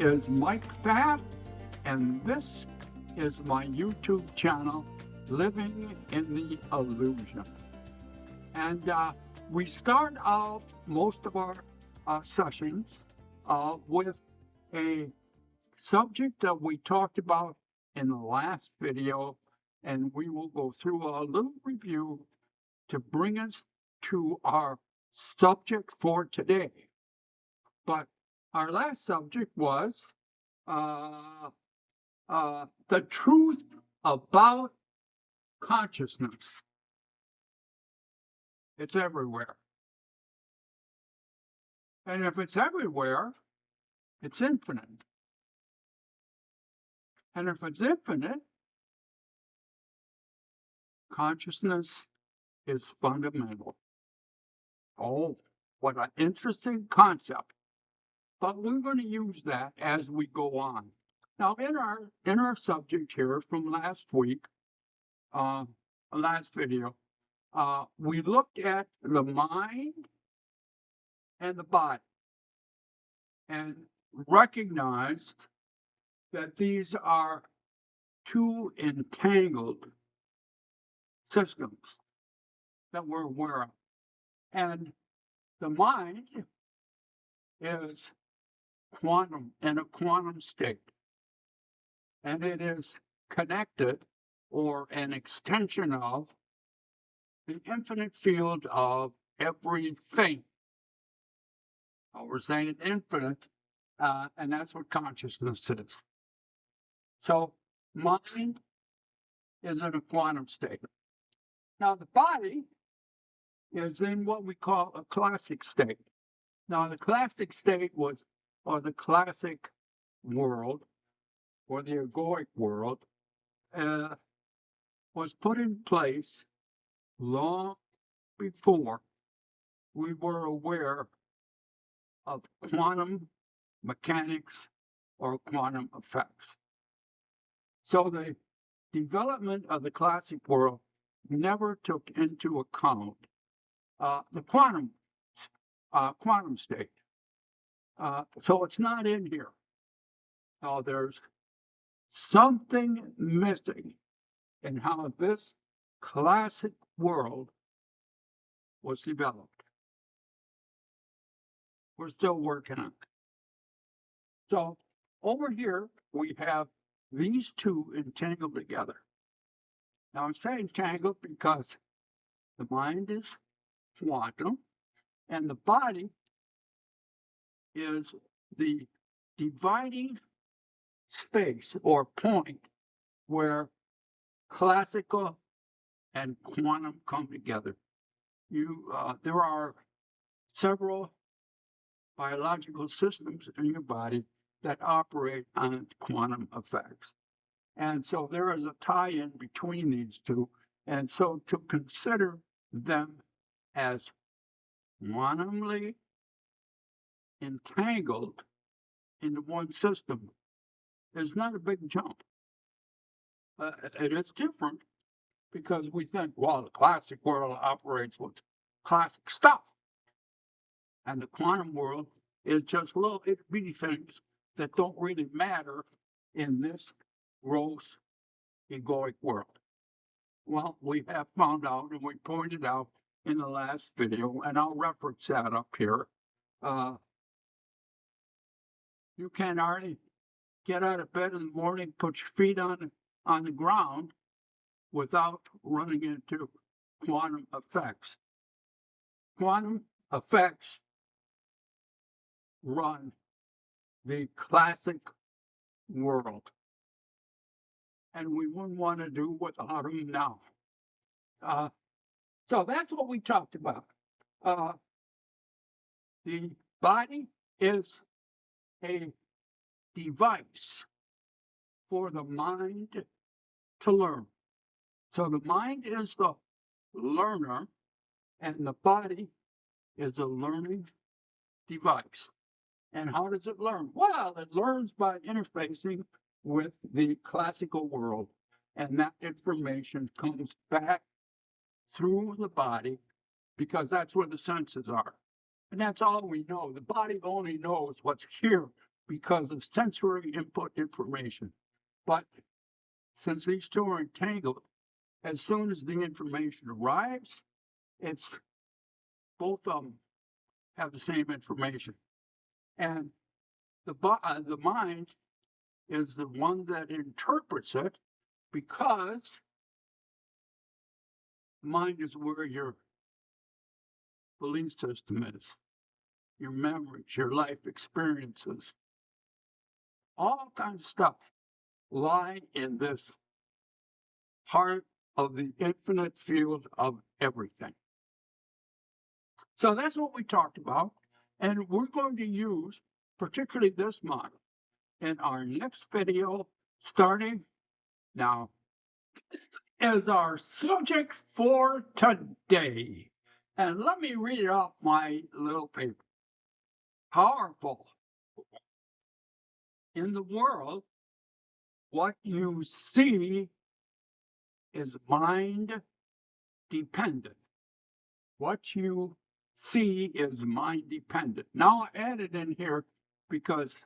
is Mike Pfaff, and this is my YouTube channel, Living in the Illusion. And we start off most of our sessions with a subject that we talked about in the last video, and we will go through a little review to bring us to our subject for today. But our last subject was the truth about consciousness. It's everywhere. And if it's everywhere, it's infinite. And if it's infinite, consciousness is fundamental. Oh, what an interesting concept. But we're going to use that as we go on. Now, in our subject here from last week, last video, we looked at the mind and the body and recognized that these are two entangled systems that we're aware of. And the mind is quantum, in a quantum state. And it is connected, or an extension of, the infinite field of everything. We're saying infinite, and that's what consciousness is. So mind is in a quantum state. Now the body is in what we call a classic state. Now the classic state was, or the classic world, or the egoic world, was put in place long before we were aware of quantum mechanics or quantum effects. So the development of the classic world never took into account the quantum state. So it's not in here. There's something missing in how this classic world was developed. We're still working on it. So over here, we have these two entangled together. Now I'm saying entangled because the mind is quantum and the body is the dividing space or point where classical and quantum come together. There are several biological systems in your body that operate on quantum effects. And so there is a tie-in between these two. And so to consider them as quantumly entangled into one system is not a big jump. It is different because we think, well, the classic world operates with classic stuff. And the quantum world is just little itty-bitty things that don't really matter in this gross egoic world. Well, we have found out, and we pointed out in the last video, and I'll reference that up here. You can hardly get out of bed in the morning, put your feet on the ground without running into quantum effects. Quantum effects run the classic world, and we wouldn't want to do without them now. So that's what we talked about. The body is a device for the mind to learn. So the mind is the learner, and the body is a learning device. And how does it learn? Well, it learns by interfacing with the classical world, and that information comes back through the body because that's where the senses are. And that's all we know. The body only knows what's here because of sensory input information. But since these two are entangled, as soon as the information arrives, it's both of them have the same information. And the mind is the one that interprets it, because mind is where your belief system is, your memories, your life experiences, all kinds of stuff lie in this heart of the infinite field of everything. So that's what we talked about. And we're going to use particularly this model in our next video, starting now. This is our subject for today. And let me read off my little paper. Powerful. In the world, what you see is mind dependent. What you see is mind dependent. Now I added in here because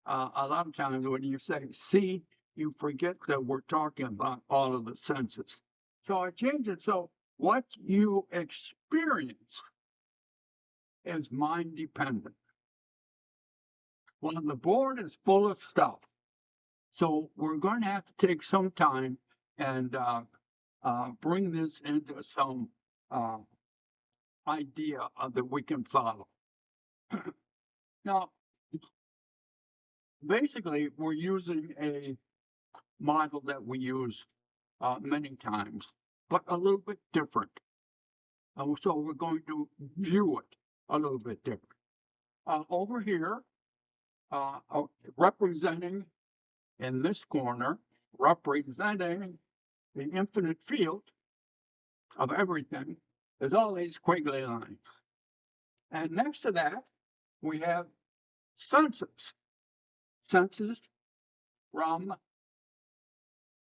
a lot of times when you say see, you forget that we're talking about all of the senses. So I changed it so what you experience is mind dependent. Well, the board is full of stuff. So we're going to have to take some time and bring this into some idea that we can follow. Now, basically, we're using a model that we use many times, but a little bit different. So we're going to view it a little bit different. Over here, representing in this corner, representing the infinite field of everything, is all these squiggly lines. And next to that, we have senses. Senses from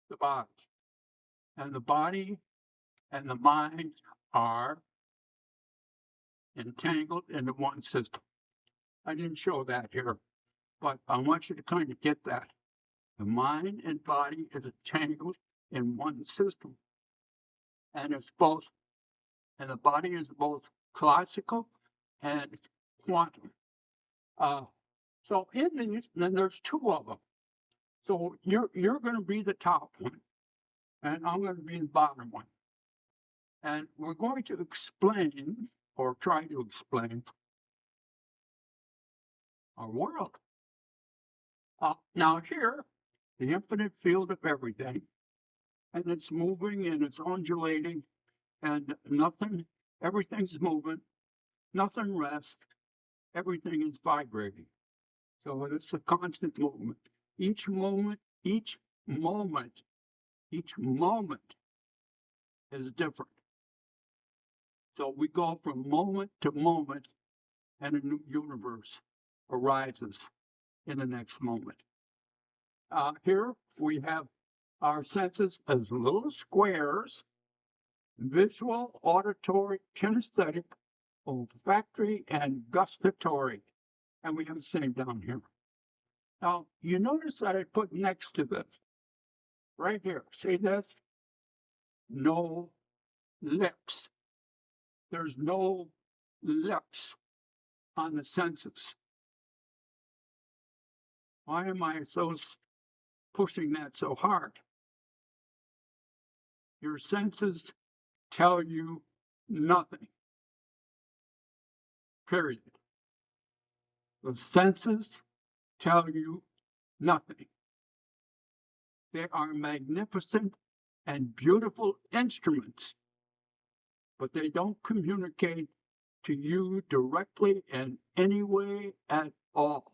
the body. And the body and the mind are entangled into one system. I didn't show that here, but I want you to kind of get that. The mind and body is entangled in one system. And it's both, and the body is both classical and quantum. So in these, then there's two of them. So you're going to be the top one, and I'm going to be the bottom one. And we're going to explain, or try to explain, our world. Now here, the infinite field of everything, and it's moving and it's undulating, and everything's moving, nothing rests, everything is vibrating. So it's a constant movement. Each moment is different. So we go from moment to moment, and a new universe arises in the next moment. Here we have our senses as little squares: visual, auditory, kinesthetic, olfactory, and gustatory. And we have the same down here. Now, you notice that I put next to this, right here. See this? No lips. There's no lips on the senses. Why am I pushing that so hard? Your senses tell you nothing. Period. The senses tell you nothing. They are magnificent and beautiful instruments, but they don't communicate to you directly in any way at all.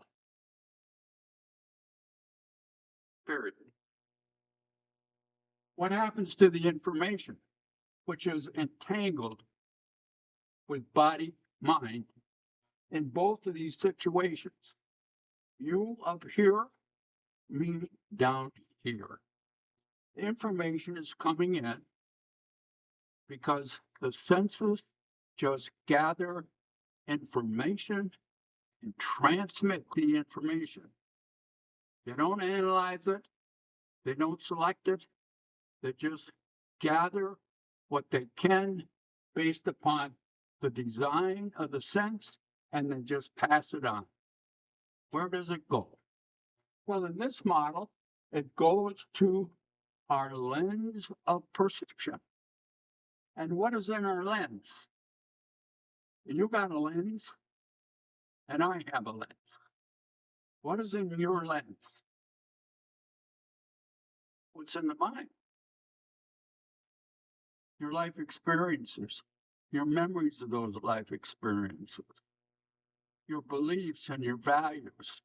Period. What happens to the information, which is entangled with body, mind, in both of these situations? You up here, me down here. The information is coming in because the senses just gather information and transmit the information. They don't analyze it. They don't select it. They just gather what they can based upon the design of the sense and then just pass it on. Where does it go? Well, in this model, it goes to our lens of perception. And what is in our lens? You got a lens, and I have a lens. What is in your lens? What's in the mind? Your life experiences, your memories of those life experiences, your beliefs and your values,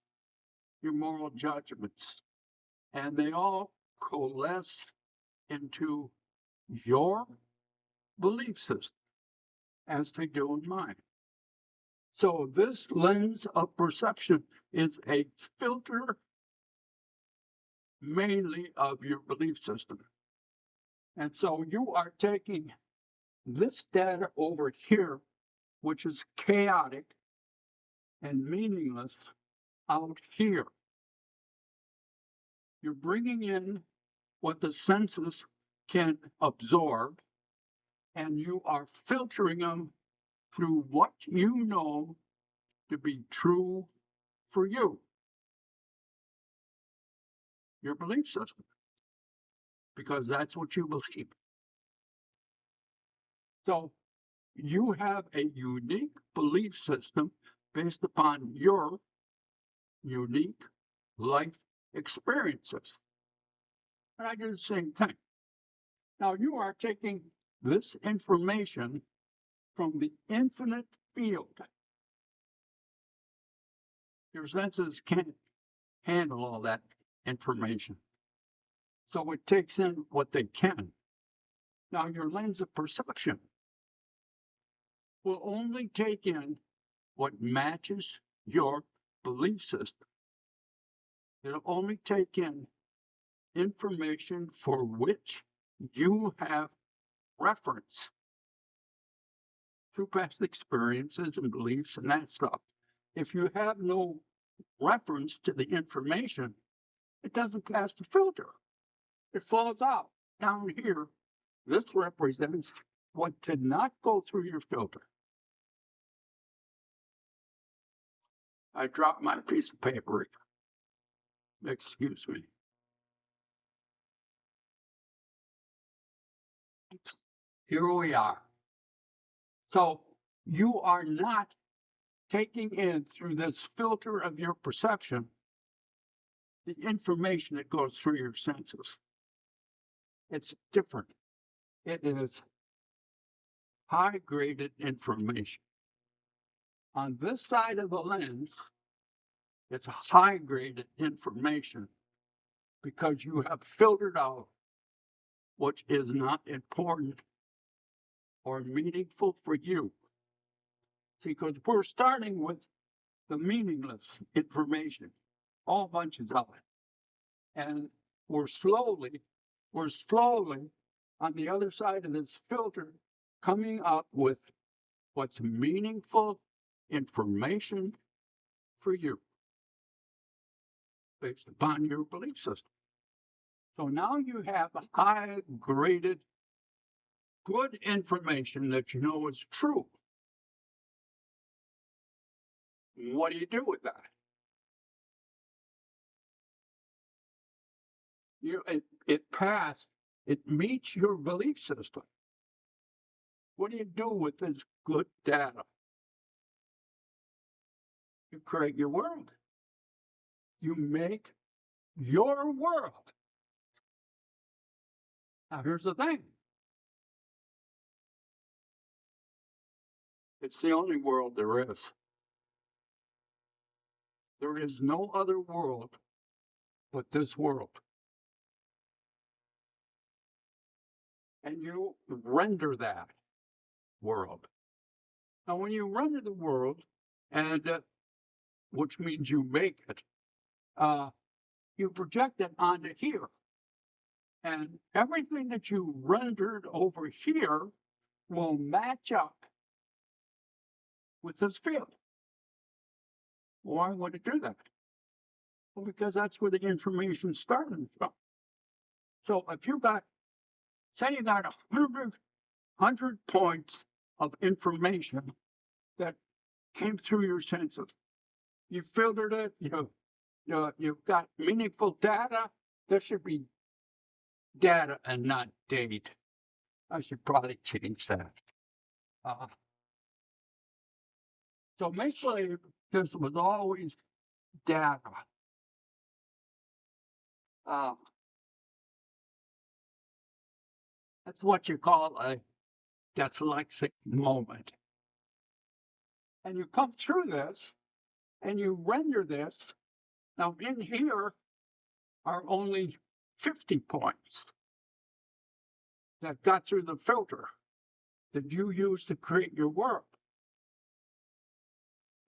your moral judgments, and they all coalesce into your belief system as they do in mine. So this lens of perception is a filter mainly of your belief system. And so you are taking this data over here, which is chaotic and meaningless, out here. You're bringing in what the senses can absorb, and you are filtering them through what you know to be true for you, your belief system, because that's what you believe. So you have a unique belief system based upon your unique life experiences. And I do the same thing. Now you are taking this information from the infinite field. Your senses can't handle all that information. So it takes in what they can. Now your lens of perception will only take in what matches your belief system. It'll only take in information for which you have reference through past experiences and beliefs and that stuff. If you have no reference to the information, it doesn't pass the filter. It falls out. Down here, this represents what did not go through your filter. I dropped my piece of paper. Excuse me. Here we are. So you are not taking in through this filter of your perception the information that goes through your senses. It's different. It is high graded information. On this side of the lens, it's high graded information because you have filtered out what is not important or meaningful for you. See, because we're starting with the meaningless information, all bunches of it. And we're slowly on the other side of this filter coming up with what's meaningful information for you based upon your belief system. So now you have high graded, good information that you know is true. What do you do with that? It passed, it meets your belief system. What do you do with this good data? You create your world. You make your world. Now, here's the thing. It's the only world there is. There is no other world but this world. And you render that world. Now, when you render the world, and which means you make it, you project it onto here. And everything that you rendered over here will match up with this field. Why would it do that? Well, because that's where the information started from. So if you got, say you got 100 points of information that came through your senses, you filtered it, you've got meaningful data. There should be data and not date. I should probably change that. Uh, so make believe this was always data. Uh, that's what you call a dyslexic moment. And you come through this and you render this. Now, in here are only 50 points that got through the filter that you use to create your world.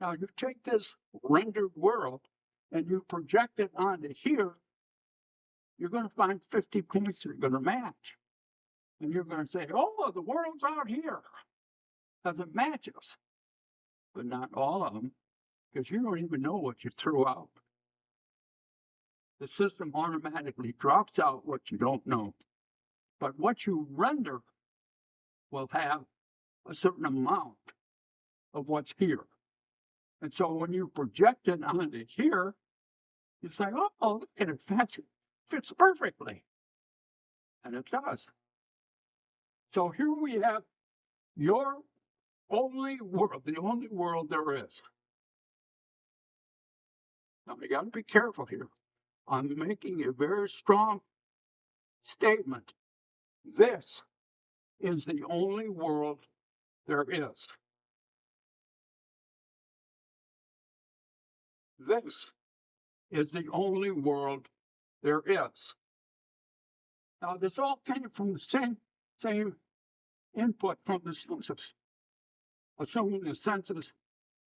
Now, you take this rendered world and you project it onto here, you're going to find 50 points that are going to match. And you're going to say, oh, the world's out here because it matches. But not all of them, because you don't even know what you threw out. The system automatically drops out what you don't know. But what you render will have a certain amount of what's here. And so when you project it onto here, you say, oh, look at it, fits perfectly. And it does. So here we have your only world, the only world there is. Now, you got to be careful here. I'm making a very strong statement. This is the only world there is. This is the only world there is. Now, this all came from the same input from the senses, assuming the senses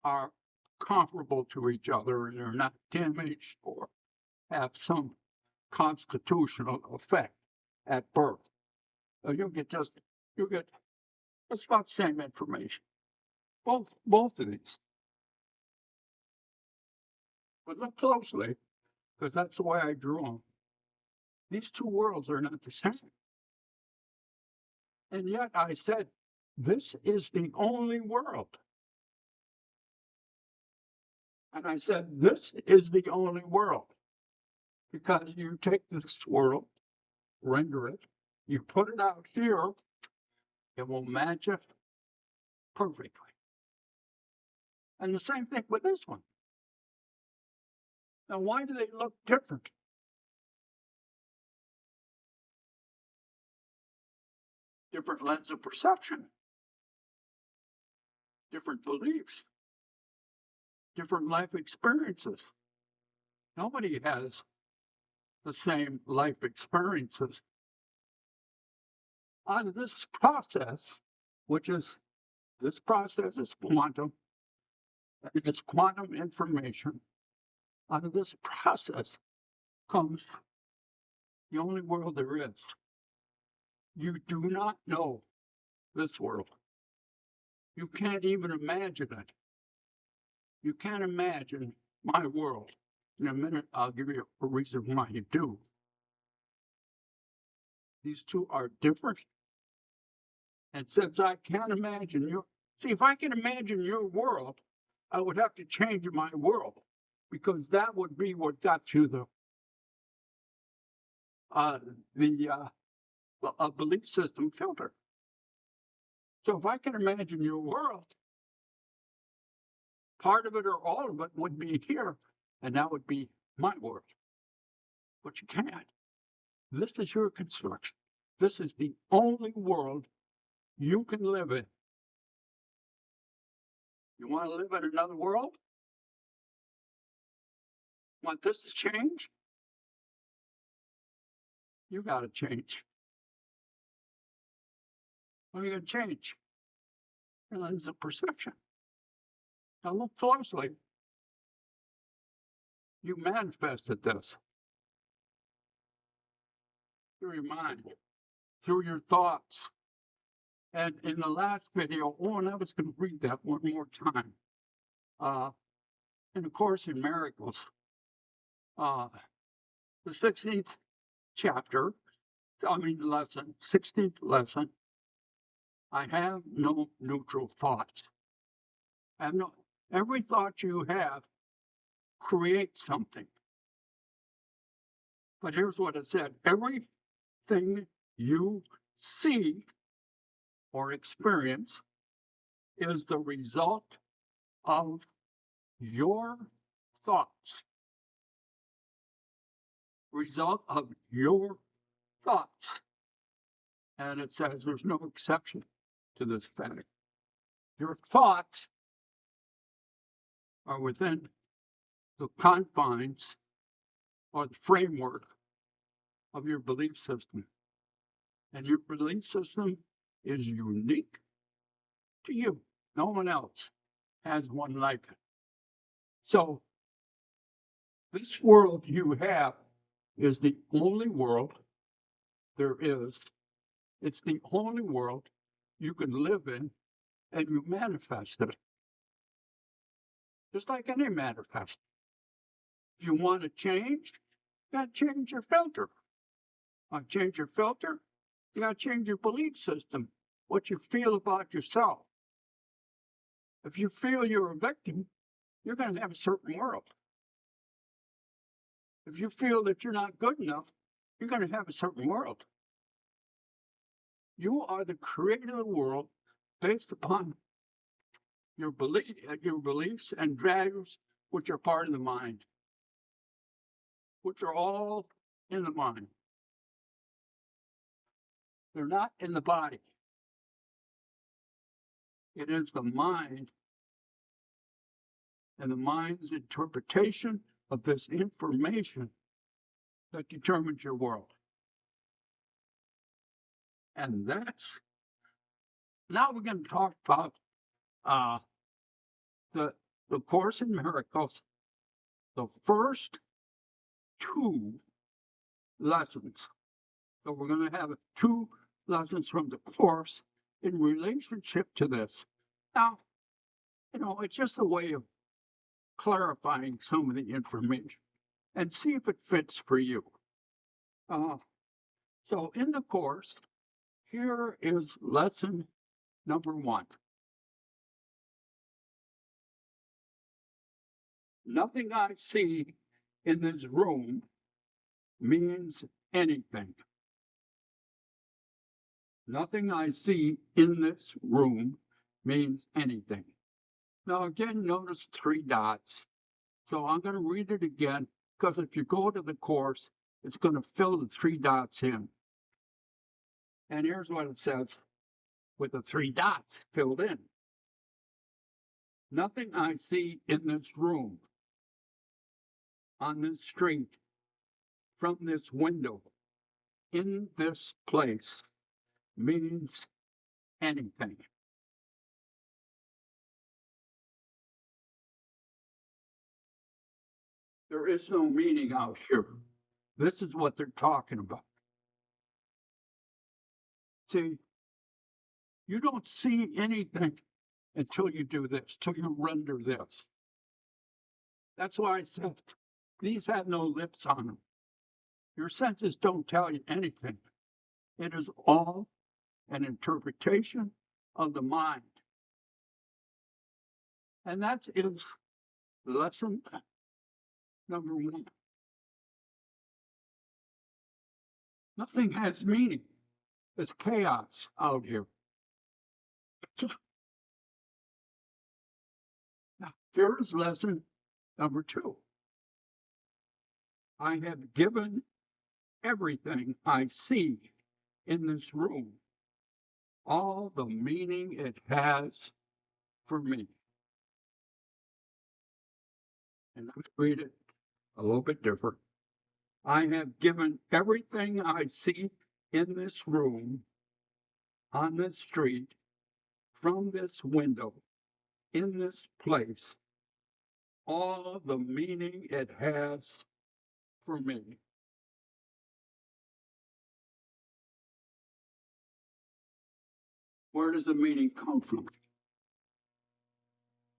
are comparable to each other and they're not damaged or have some constitutional effect at birth. So you get just about the same information. Both of these. But look closely, because that's the way I drew them. These two worlds are not the same. And yet I said, this is the only world. And I said, this is the only world. Because you take this world, render it, you put it out here, it will match it perfectly. And the same thing with this one. Now, why do they look different? Different lens of perception, different beliefs, different life experiences. Nobody has the same life experiences. Out of this process, this process is quantum, and it's quantum information. Out of this process comes the only world there is. You do not know this world. You can't even imagine it. You can't imagine my world. In a minute, I'll give you a reason why you do. These two are different. And since I can't imagine if I can imagine your world, I would have to change my world because that would be what got through the belief system filter. So if I can imagine your world, part of it or all of it would be here, and that would be my world. But you can't. This is your construction. This is the only world you can live in. You want to live in another world? Want this to change? You got to change. What are you going to change? Your lens of perception. Now look closely. You manifested this through your mind, through your thoughts. And in the last video, and I was going to read that one more time. in A Course in Miracles, the 16th chapter, lesson, 16th lesson, I have no neutral thoughts. Every thought you have creates something. But here's what it said: everything you see or experience is the result of your thoughts. Result of your thoughts. And it says there's no exception to this fact. Your thoughts are within the confines or the framework of your belief system. And your belief system is unique to you. No one else has one like it. So this world you have is the only world there is. It's the only world you can live in, and you manifest it. Just like any manifest. If you want to change, you got to change your filter. Want to change your filter? You got to change your belief system, what you feel about yourself. If you feel you're a victim, you're going to have a certain world. If you feel that you're not good enough, you're going to have a certain world. You are the creator of the world based upon your beliefs and values, which are part of the mind, which are all in the mind. They're not in the body. It is the mind and the mind's interpretation of this information that determines your world. And now we're going to talk about the Course in Miracles, the first two lessons. So we're going to have two lessons from the Course in relationship to this. Now, it's just a way of clarifying some of the information and see if it fits for you. So in the Course, here is lesson number 1. Nothing I see in this room means anything. Nothing I see in this room means anything. Now again, notice 3 dots. So I'm going to read it again, because if you go to the Course, it's going to fill the 3 dots in. And here's what it says with the 3 dots filled in. Nothing I see in this room, on this street, from this window, in this place, means anything. There is no meaning out here. This is what they're talking about. See, you don't see anything until you do this, till you render this. That's why I said these have no lips on them. Your senses don't tell you anything. It is all an interpretation of the mind. And that is lesson number 1. Nothing has meaning. It's chaos out here. Now, here is lesson number 2. I have given everything I see in this room all the meaning it has for me. And let's read it a little bit different. I have given everything I see in this room, on this street, from this window, in this place, all the meaning it has for me. Where does the meaning come from?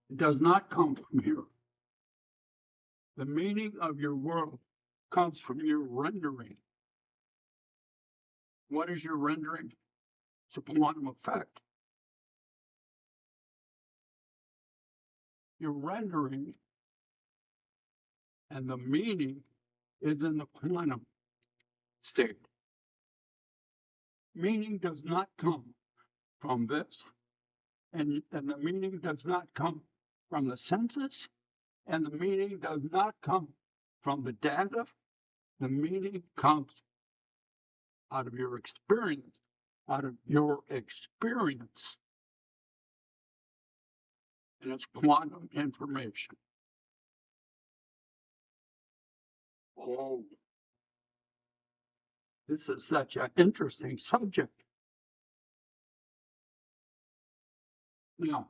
It does not come from here. The meaning of your world comes from your rendering. What is your rendering? It's a quantum effect. Your rendering and the meaning is in the quantum state. Meaning does not come from this, and the meaning does not come from the senses, and the meaning does not come from the data. The meaning comes out of your experience, and it's quantum information. Oh, this is such an interesting subject. Now,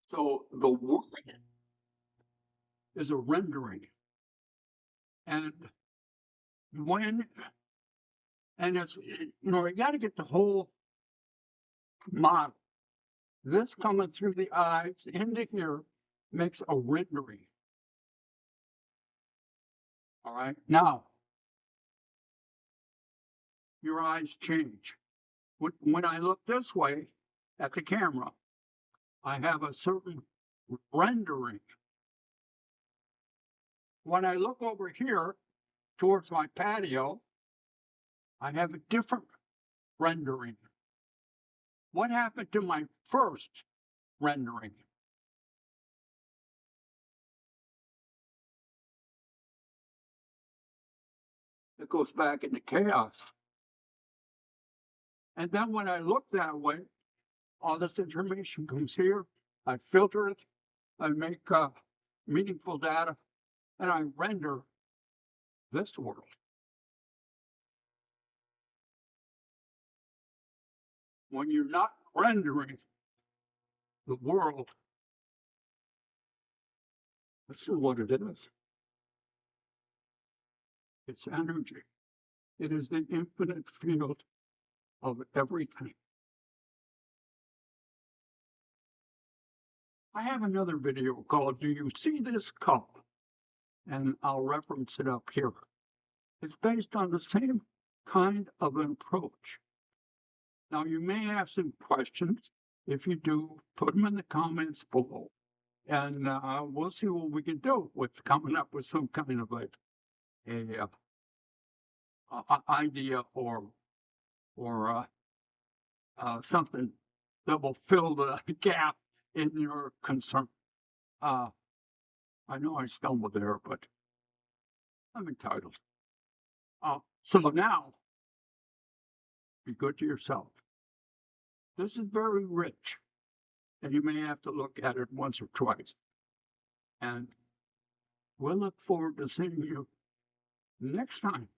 so the word is a rendering, and it's, you got to get the whole model. This coming through the eyes into here makes a rendering. All right, now your eyes change. When I look this way at the camera, I have a certain rendering. When I look over here towards my patio, I have a different rendering. What happened to my first rendering? It goes back into chaos. And then when I look that way, all this information comes here. I filter it. I make meaningful data, and I render this world. When you're not rendering the world, this is what it is. It's energy. It is the infinite field of everything. I have another video called "Do You See This Cup?" And I'll reference it up here. It's based on the same kind of an approach. Now, you may have some questions. If you do, put them in the comments below. And we'll see what we can do with coming up with some kind of a idea or something that will fill the gap in your concern. I know I stumbled there, but I'm entitled. So now, be good to yourself. This is very rich, and you may have to look at it once or twice. And we'll look forward to seeing you next time,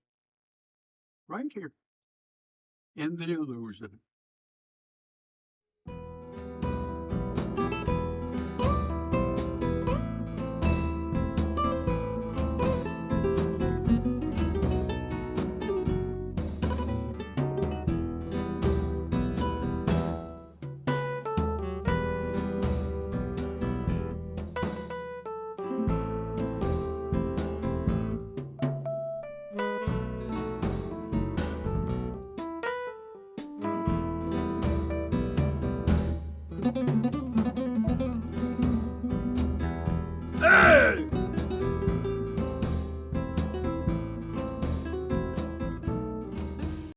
right here in the illusion.